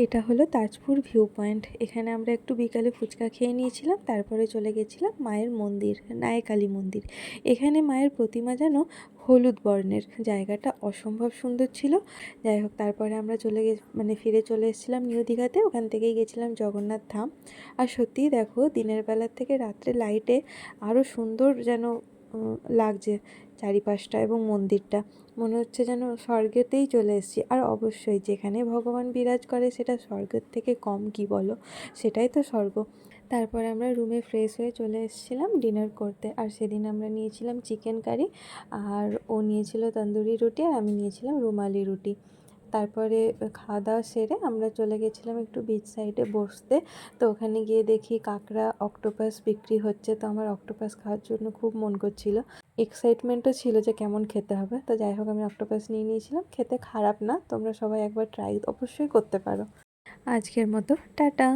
এটা হলো Tajpur view point. এখানে আমরা একটু বিকালে ফুচকা খেয়ে নিয়েছিলাম, তারপরে চলে গেছিলাম মায়ের মন্দির, নায়কালী মন্দির। এখানে মায়ের প্রতিমা যেন হলুদ বর্ণের, জায়গাটা অসম্ভব সুন্দর ছিল। যাই হোক, তারপরে আমরা ফিরে চলে এসেছিলাম নিউ দীঘাতে। ওখান থেকেই গেছিলাম জগন্নাথ ধাম। আর সত্যিই দেখো, দিনের বেলার থেকে রাত্রে লাইটে আরও সুন্দর যেন লাগছে চারিপাশটা এবং মন্দিরটা। মনে হচ্ছে যেন স্বর্গেতেই চলে এসেছি। আর অবশ্যই যেখানে ভগবান বিরাজ করে সেটা স্বর্গের থেকে কম কি বলো, সেটাই তো স্বর্গ। তারপরে আমরা রুমে ফ্রেশ হয়ে চলে এসেছিলাম ডিনার করতে। আর সেদিন আমরা নিয়েছিলাম চিকেন কারি, আর ও নিয়েছিল তন্দুরি রুটি, আর আমি নিয়েছিলাম রুমালি রুটি। তারপরে খাওয়া দাওয়া সেরে আমরা চলে গেছিলাম একটু বিচ সাইডে বসতে। তো ওখানে গিয়ে দেখি কাঁকড়া, অক্টোপাস বিক্রি হচ্ছে। তো আমার অক্টোপাস খাওয়ার জন্য খুব মন করছিল, এক্সাইটমেন্টও ছিল যে কেমন খেতে হবে। তো যাই হোক, আমি অক্টোপাস নিয়ে নিয়েছিলাম। খেতে খারাপ না, তোমরা সবাই একবার ট্রাই অবশ্যই করতে পারো। আজকের মতো টাটা।